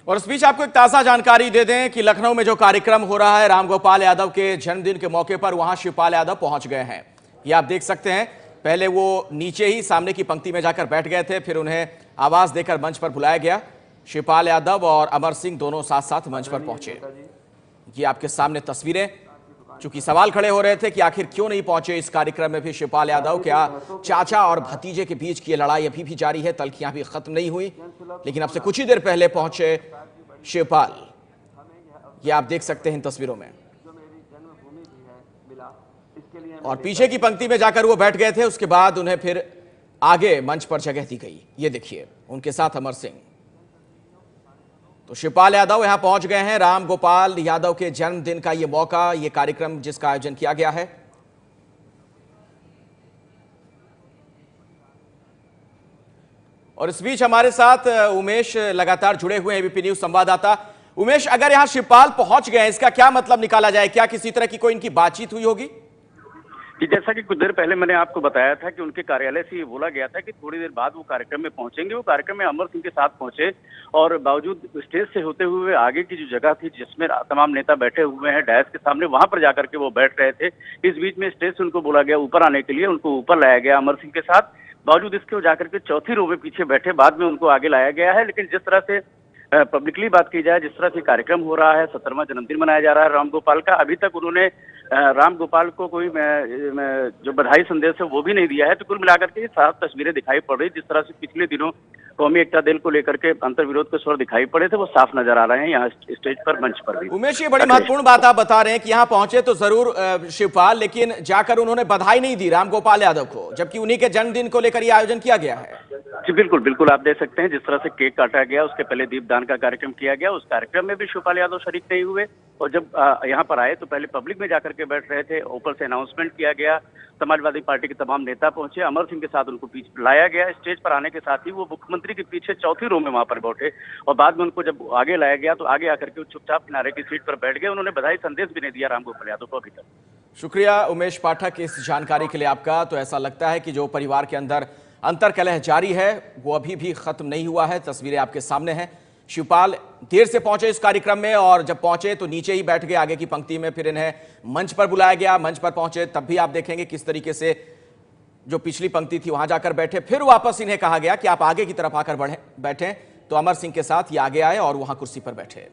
और इस बीच आपको एक ताजा जानकारी दे दें कि लखनऊ में जो कार्यक्रम हो रहा है रामगोपाल यादव के जन्मदिन के मौके पर, वहां शिवपाल यादव पहुंच गए हैं। ये आप देख सकते हैं। पहले वो नीचे ही सामने की पंक्ति में जाकर बैठ गए थे, फिर उन्हें आवाज देकर मंच पर बुलाया गया। शिवपाल यादव और अमर सिंह दोनों साथ साथ मंच पर पहुंचे। ये आपके सामने तस्वीरें। चूंकि सवाल खड़े हो रहे थे कि आखिर क्यों नहीं पहुंचे इस कार्यक्रम में भी शिवपाल यादव, क्या चाचा और भतीजे के बीच की ये लड़ाई अभी भी जारी है, तल्खियां भी खत्म नहीं हुई। लेकिन अब से कुछ ही देर पहले पहुंचे शिवपाल। ये आप देख सकते हैं इन तस्वीरों में। और पीछे की पंक्ति में जाकर वो बैठ गए थे। उसके बाद उन्हें फिर आगे मंच पर जगह दी गई। ये देखिए, उनके साथ अमर सिंह। तो शिवपाल यादव यहां पहुंच गए हैं। रामगोपाल यादव के जन्मदिन का ये मौका, ये कार्यक्रम जिसका आयोजन किया गया है। और इस बीच हमारे साथ उमेश लगातार जुड़े हुए हैं, एबीपी न्यूज संवाददाता। उमेश, अगर यहां शिवपाल पहुंच गए, इसका क्या मतलब निकाला जाए? क्या किसी तरह की कोई इनकी बातचीत हुई होगी? कि जैसा कि कुछ देर पहले मैंने आपको बताया था कि उनके कार्यालय से ये बोला गया था कि थोड़ी देर बाद वो कार्यक्रम में पहुंचेंगे। वो कार्यक्रम में अमर सिंह के साथ पहुंचे और बावजूद स्टेज से होते हुए आगे की जो जगह थी जिसमें तमाम नेता बैठे हुए हैं डैश के सामने, वहां पर जाकर के वो बैठ रहे थे। इस बीच में स्टेज से उनको बोला गया ऊपर आने के लिए, उनको ऊपर लाया गया अमर सिंह के साथ। बावजूद इसके वो जाकर के चौथी रो में पीछे बैठे, बाद में उनको आगे लाया गया है। लेकिन जिस तरह से पब्लिकली बात की जाए, जिस तरह से कार्यक्रम हो रहा है, 17वां जन्मदिन मनाया जा रहा है रामगोपाल का, अभी तक उन्होंने रामगोपाल को कोई जो बधाई संदेश है वो भी नहीं दिया है। तो कुल मिलाकर के साफ तस्वीरें दिखाई पड़ रही। जिस तरह से पिछले दिनों कौमी एकता दल को लेकर के अंतर्विरोध के स्वर दिखाई पड़े थे, वो साफ नजर आ रहे हैं यहाँ स्टेज पर, मंच पर भी। उमेश, ये बड़ी महत्वपूर्ण बात आप बता रहे हैं कि यहाँ पहुंचे तो जरूर शिवपाल, लेकिन जाकर उन्होंने बधाई नहीं दी रामगोपाल यादव को, जबकि उन्हीं के जन्मदिन को लेकर यह आयोजन किया गया है। जी बिल्कुल बिल्कुल, आप देख सकते हैं जिस तरह से केक काटा गया, उसके पहले दीपदान का कार्यक्रम किया गया। उस कार्यक्रम में भी शिवपाल यादव शरीक नहीं हुए और जब यहाँ पर आए तो पहले पब्लिक में जाकर के बैठ रहे थे। ऊपर से अनाउंसमेंट किया गया, समाजवादी पार्टी के तमाम नेता पहुंचे, अमर सिंह के साथ उनको पीछे लाया गया। स्टेज पर आने के साथ ही वो मुख्यमंत्री के पीछे चौथी रो में वहां पर बैठे और बाद में उनको जब आगे लाया गया तो आगे आकर के वो चुपचाप किनारे की सीट पर बैठ गए। उन्होंने बधाई संदेश भी नहीं दिया रामगोपाल यादव को अभी तक। शुक्रिया उमेश पाठक इस जानकारी के लिए आपका। तो ऐसा लगता है कि जो परिवार के अंदर अंतर्कलह जारी है वो अभी भी खत्म नहीं हुआ है। तस्वीरें आपके सामने हैं। शिवपाल देर से पहुंचे इस कार्यक्रम में और जब पहुंचे तो नीचे ही बैठ गए आगे की पंक्ति में, फिर इन्हें मंच पर बुलाया गया। मंच पर पहुंचे तब भी आप देखेंगे किस तरीके से जो पिछली पंक्ति थी वहां जाकर बैठे, फिर वापस इन्हें कहा गया कि आप आगे की तरफ आकर बैठें। तो अमर सिंह के साथ ये आगे आए और वहां कुर्सी पर बैठे।